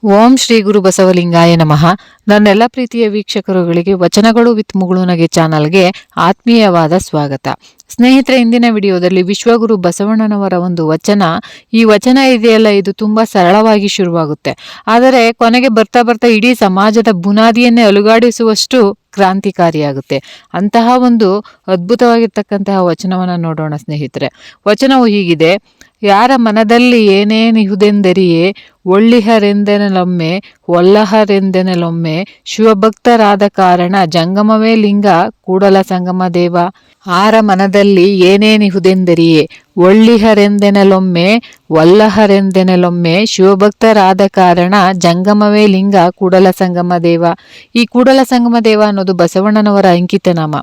ಓಂ ಶ್ರೀ ಗುರು ಬಸವಲಿಂಗಾಯ ನಮಃ. ನನ್ನೆಲ್ಲ ಪ್ರೀತಿಯ ವೀಕ್ಷಕರುಗಳಿಗೆ ವಚನಗಳು ವಿತ್ ಮುಗುಳುನಗೆ ಚಾನಲ್ಗೆ ಆತ್ಮೀಯವಾದ ಸ್ವಾಗತ. ಸ್ನೇಹಿತರೆ, ಇಂದಿನ ವಿಡಿಯೋದಲ್ಲಿ ವಿಶ್ವಗುರು ಬಸವಣ್ಣನವರ ಒಂದು ವಚನ. ಈ ವಚನ ಇದೆಯಲ್ಲ, ಇದು ತುಂಬಾ ಸರಳವಾಗಿ ಶುರುವಾಗುತ್ತೆ, ಆದರೆ ಕೊನೆಗೆ ಬರ್ತಾ ಬರ್ತಾ ಇಡೀ ಸಮಾಜದ ಬುನಾದಿಯನ್ನೇ ಅಲುಗಾಡಿಸುವಷ್ಟು ಕ್ರಾಂತಿಕಾರಿಯಾಗುತ್ತೆ. ಅಂತಹ ಒಂದು ಅದ್ಭುತವಾಗಿರ್ತಕ್ಕಂತಹ ವಚನವನ್ನ ನೋಡೋಣ ಸ್ನೇಹಿತರೆ. ವಚನವು ಹೀಗಿದೆ: ಯಾರ ಮನದಲ್ಲಿ ಏನೇನಿಹುದೆಂದರಿಯೇ, ಒಳ್ಳಿಹರೆಂದೆನಲೊಮ್ಮೆ ಒಲ್ಲಹರೆಂದೆನಲೊಮ್ಮೆ, ಶಿವಭಕ್ತರಾದ ಕಾರಣ ಜಂಗಮವೇ ಲಿಂಗ ಕೂಡಲ ಸಂಗಮ ದೇವ. ಆರ ಮನದಲ್ಲಿ ಏನೇನಿಹುದೆಂದರಿಯೇ, ಒಳ್ಳಿಹರೆಂದೆನಲೊಮ್ಮೆ ಒಲ್ಲಹರೆಂದೆನಲೊಮ್ಮೆ, ಶಿವಭಕ್ತರಾದ ಕಾರಣ ಜಂಗಮವೇ ಲಿಂಗ ಕೂಡಲ ಸಂಗಮ ದೇವ. ಈ ಕೂಡಲ ಸಂಗಮ ದೇವ ಅನ್ನೋದು ಬಸವಣ್ಣನವರ ಅಂಕಿತ ನಾಮ.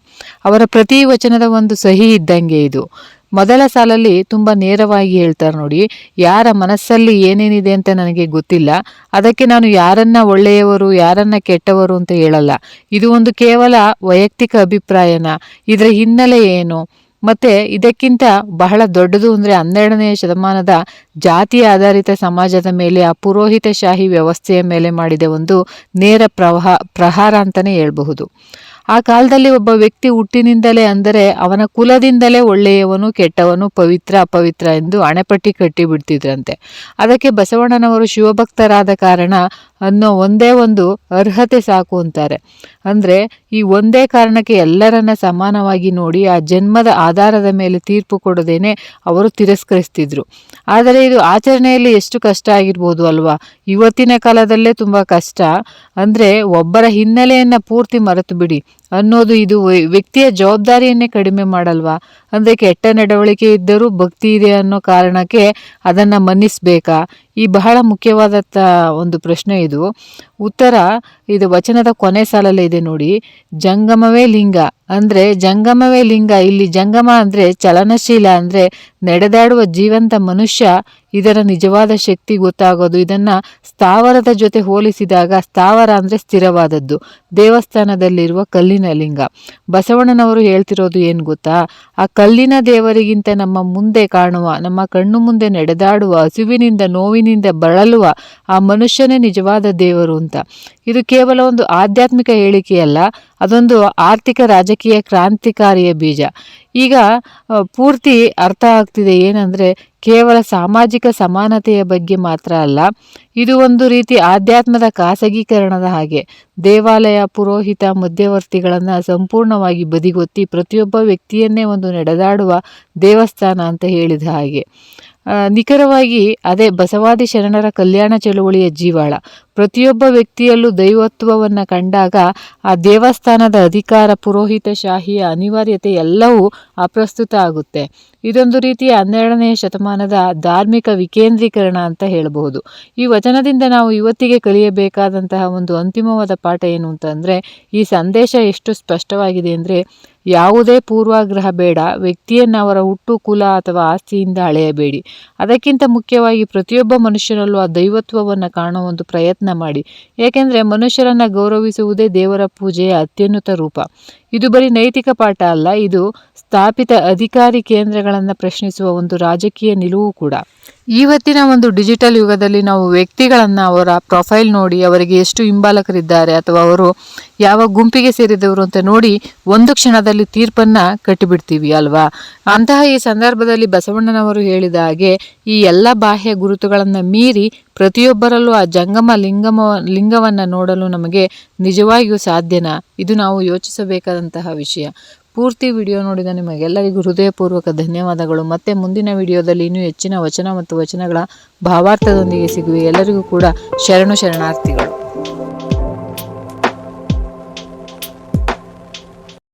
ಅವರ ಪ್ರತಿ ವಚನದ ಒಂದು ಸಹಿ ಇದ್ದಂಗೆ ಇದು. ಮೊದಲ ಸಾಲಲ್ಲಿ ತುಂಬಾ ನೇರವಾಗಿ ಹೇಳ್ತಾರೆ ನೋಡಿ: ಯಾರ ಮನಸ್ಸಲ್ಲಿ ಏನೇನಿದೆ ಅಂತ ನನಗೆ ಗೊತ್ತಿಲ್ಲ, ಅದಕ್ಕೆ ನಾನು ಯಾರನ್ನ ಒಳ್ಳೆಯವರು ಯಾರನ್ನ ಕೆಟ್ಟವರು ಅಂತ ಹೇಳಲ್ಲ. ಇದು ಒಂದು ಕೇವಲ ವೈಯಕ್ತಿಕ ಅಭಿಪ್ರಾಯನ, ಇದರ ಹಿನ್ನೆಲೆ ಏನು, ಮತ್ತೆ ಇದಕ್ಕಿಂತ ಬಹಳ ದೊಡ್ಡದು ಅಂದ್ರೆ 12ನೇ ಶತಮಾನದ ಜಾತಿ ಆಧಾರಿತ ಸಮಾಜದ ಮೇಲೆ, ಆ ಪುರೋಹಿತಶಾಹಿ ವ್ಯವಸ್ಥೆಯ ಮೇಲೆ ಮಾಡಿದ ಒಂದು ನೇರ ಪ್ರಹಾರ ಅಂತಾನೆ ಹೇಳ್ಬಹುದು. ಆ ಕಾಲದಲ್ಲಿ ಒಬ್ಬ ವ್ಯಕ್ತಿ ಹುಟ್ಟಿನಿಂದಲೇ, ಅಂದರೆ ಅವನ ಕುಲದಿಂದಲೇ ಒಳ್ಳೆಯವನು ಕೆಟ್ಟವನು, ಪವಿತ್ರ ಅಪವಿತ್ರ ಎಂದು ಹಣೆಪಟ್ಟಿ ಕಟ್ಟಿ ಬಿಡ್ತಿದ್ರಂತೆ. ಅದಕ್ಕೆ ಬಸವಣ್ಣನವರು ಶಿವಭಕ್ತರಾದ ಕಾರಣ ಅನ್ನೋ ಒಂದೇ ಒಂದು ಅರ್ಹತೆ ಸಾಕು ಅಂತಾರೆ. ಅಂದ್ರೆ ಈ ಒಂದೇ ಕಾರಣಕ್ಕೆ ಎಲ್ಲರನ್ನ ಸಮಾನವಾಗಿ ನೋಡಿ ಆ ಜನ್ಮದ ಆಧಾರದ ಮೇಲೆ ತೀರ್ಪು ಕೊಡದೇನೆ ಅವರು ತಿರಸ್ಕರಿಸ್ತಿದ್ರು. ಆದರೆ ಇದು ಆಚರಣೆಯಲ್ಲಿ ಎಷ್ಟು ಕಷ್ಟ ಆಗಿರ್ಬೋದು ಅಲ್ವಾ? ಇವತ್ತಿನ ಕಾಲದಲ್ಲೇ ತುಂಬಾ ಕಷ್ಟ. ಅಂದ್ರೆ ಒಬ್ಬರ ಹಿನ್ನೆಲೆಯನ್ನ ಪೂರ್ತಿ ಮರೆತು ಬಿಡಿ ಅನ್ನೋದು ಇದು ವ್ಯಕ್ತಿಯ ಜವಾಬ್ದಾರಿಯನ್ನೇ ಕಡಿಮೆ ಮಾಡಲ್ವಾ? ಅಂದ್ರೆ ಕೆಟ್ಟ ನಡವಳಿಕೆ ಇದ್ದರೂ ಭಕ್ತಿ ಇದೆ ಅನ್ನೋ ಕಾರಣಕ್ಕೆ ಅದನ್ನ ಮನ್ನಿಸ್ಬೇಕಾ? ಈ ಬಹಳ ಮುಖ್ಯವಾದ ಒಂದು ಪ್ರಶ್ನೆ ಇದು. ಉತ್ತರ ಇದು ವಚನದ ಕೊನೆ ಸಾಲಲ್ಲೇ ಇದೆ ನೋಡಿ: ಜಂಗಮವೇ ಲಿಂಗ. ಅಂದ್ರೆ ಜಂಗಮವೇ ಲಿಂಗ. ಇಲ್ಲಿ ಜಂಗಮ ಅಂದ್ರೆ ಚಲನಶೀಲ, ಅಂದ್ರೆ ನಡೆದಾಡುವ ಜೀವಂತ ಮನುಷ್ಯ. ಇದರ ನಿಜವಾದ ಶಕ್ತಿ ಗೊತ್ತಾಗೋದು ಇದನ್ನ ಸ್ಥಾವರದ ಜೊತೆ ಹೋಲಿಸಿದಾಗ. ಸ್ಥಾವರ ಅಂದ್ರೆ ಸ್ಥಿರವಾದದ್ದು, ದೇವಸ್ಥಾನದಲ್ಲಿರುವ ಕಲ್ಲಿನ ಲಿಂಗ. ಬಸವಣ್ಣನವರು ಹೇಳ್ತಿರೋದು ಏನ್ ಗೊತ್ತಾ? ಆ ಕಲ್ಲಿನ ದೇವರಿಗಿಂತ ನಮ್ಮ ಮುಂದೆ ಕಾಣುವ, ನಮ್ಮ ಕಣ್ಣು ಮುಂದೆ ನಡೆದಾಡುವ, ಹಸುವಿನಿಂದ ನೋವಿನಿಂದ ಬಳಲುವ ಆ ಮನುಷ್ಯನೇ ನಿಜವಾದ ದೇವರು ಅಂತ. ಇದು ಕೇವಲ ಒಂದು ಆಧ್ಯಾತ್ಮಿಕ ಹೇಳಿಕೆಯಲ್ಲ, ಅದೊಂದು ಆರ್ಥಿಕ ರಾಜಕೀಯ ಕ್ರಾಂತಿಕಾರಿಯ ಬೀಜ. ಈಗ ಪೂರ್ತಿ ಅರ್ಥ ಆಗ್ತಿದೆ. ಏನಂದ್ರೆ ಕೇವಲ ಸಾಮಾಜಿಕ ಸಮಾನತೆಯ ಬಗ್ಗೆ ಮಾತ್ರ ಅಲ್ಲ, ಇದು ಒಂದು ರೀತಿ ಆಧ್ಯಾತ್ಮದ ಖಾಸಗೀಕರಣದ ಹಾಗೆ. ದೇವಾಲಯ, ಪುರೋಹಿತ, ಮಧ್ಯವರ್ತಿಗಳನ್ನ ಸಂಪೂರ್ಣವಾಗಿ ಬದಿಗೊತ್ತಿ ಪ್ರತಿಯೊಬ್ಬ ವ್ಯಕ್ತಿಯನ್ನೇ ಒಂದು ನಡೆದಾಡುವ ದೇವಸ್ಥಾನ ಅಂತ ಹೇಳಿದ ಹಾಗೆ. ನಿಖರವಾಗಿ ಅದೇ ಬಸವಾದಿ ಶರಣರ ಕಲ್ಯಾಣ ಚಳುವಳಿಯ ಜೀವಾಳ. ಪ್ರತಿಯೊಬ್ಬ ವ್ಯಕ್ತಿಯಲ್ಲೂ ದೈವತ್ವವನ್ನು ಕಂಡಾಗ ಆ ದೇವಸ್ಥಾನದ ಅಧಿಕಾರ, ಪುರೋಹಿತ ಶಾಹಿಯ ಅನಿವಾರ್ಯತೆ ಎಲ್ಲವೂ ಅಪ್ರಸ್ತುತ ಆಗುತ್ತೆ. ಇದೊಂದು ರೀತಿಯ 12ನೇ ಶತಮಾನದ ಧಾರ್ಮಿಕ ವಿಕೇಂದ್ರೀಕರಣ ಅಂತ ಹೇಳಬಹುದು. ಈ ವಚನದಿಂದ ನಾವು ಇವತ್ತಿಗೆ ಕಲಿಯಬೇಕಾದಂತಹ ಒಂದು ಅಂತಿಮವಾದ ಪಾಠ ಏನು ಅಂತಂದ್ರೆ, ಈ ಸಂದೇಶ ಎಷ್ಟು ಸ್ಪಷ್ಟವಾಗಿದೆ ಅಂದ್ರೆ, ಯಾವುದೇ ಪೂರ್ವಾಗ್ರಹ ಬೇಡ, ವ್ಯಕ್ತಿಯನ್ನು ಅವರ ಹುಟ್ಟು, ಕುಲ ಅಥವಾ ಆಸ್ತಿಯಿಂದ ಅಳೆಯಬೇಡಿ. ಅದಕ್ಕಿಂತ ಮುಖ್ಯವಾಗಿ ಪ್ರತಿಯೊಬ್ಬ ಮನುಷ್ಯನಲ್ಲೂ ಆ ದೈವತ್ವವನ್ನು ಕಾಣುವ ಒಂದು ಪ್ರಯತ್ನ ಮಾಡಿ. ಏಕೆಂದ್ರೆ ಮನುಷ್ಯರನ್ನ ಗೌರವಿಸುವುದೇ ದೇವರ ಪೂಜೆಯ ಅತ್ಯುನ್ನತ ರೂಪ. ಇದು ಬರೀ ನೈತಿಕ ಪಾಠ ಅಲ್ಲ, ಇದು ಸ್ಥಾಪಿತ ಅಧಿಕಾರಿ ಕೇಂದ್ರಗಳನ್ನು ಪ್ರಶ್ನಿಸುವ ಒಂದು ರಾಜಕೀಯ ನಿಲುವು ಕೂಡ. ಇವತ್ತಿನ ಒಂದು ಡಿಜಿಟಲ್ ಯುಗದಲ್ಲಿ ನಾವು ವ್ಯಕ್ತಿಗಳನ್ನ ಅವರ ಪ್ರೊಫೈಲ್ ನೋಡಿ ಅವರಿಗೆ ಎಷ್ಟು ಹಿಂಬಾಲಕರಿದ್ದಾರೆ ಅಥವಾ ಅವರು ಯಾವ ಗುಂಪಿಗೆ ಸೇರಿದವರು ಅಂತ ನೋಡಿ ಒಂದು ಕ್ಷಣದಲ್ಲಿ ತೀರ್ಪನ್ನ ಕಟ್ಟಿಬಿಡ್ತೀವಿ ಅಲ್ವಾ? ಅಂತಹ ಈ ಸಂದರ್ಭದಲ್ಲಿ ಬಸವಣ್ಣನವರು ಹೇಳಿದ ಹಾಗೆ ಈ ಎಲ್ಲ ಬಾಹ್ಯ ಗುರುತುಗಳನ್ನು ಮೀರಿ ಪ್ರತಿಯೊಬ್ಬರಲ್ಲೂ ಆ ಜಂಗಮ ಲಿಂಗವನ್ನ ನೋಡಲು ನಮಗೆ ನಿಜವಾಗಿಯೂ ಸಾಧ್ಯನಾ? ಇದು ನಾವು ಯೋಚಿಸಬೇಕಾದಂತಹ ವಿಷಯ. ಪೂರ್ತಿ ವಿಡಿಯೋ ನೋಡಿದ ನಿಮಗೆಲ್ಲರಿಗೂ ಹೃದಯಪೂರ್ವಕ ಧನ್ಯವಾದಗಳು. ಮತ್ತೆ ಮುಂದಿನ ವಿಡಿಯೋದಲ್ಲಿ ಇನ್ನೂ ಹೆಚ್ಚಿನ ವಚನ ಮತ್ತು ವಚನಗಳ ಭಾವಾರ್ಥದೊಂದಿಗೆ ಸಿಗುವೆ. ಎಲ್ಲರಿಗೂ ಕೂಡ ಶರಣಾರ್ಥಿಗಳು.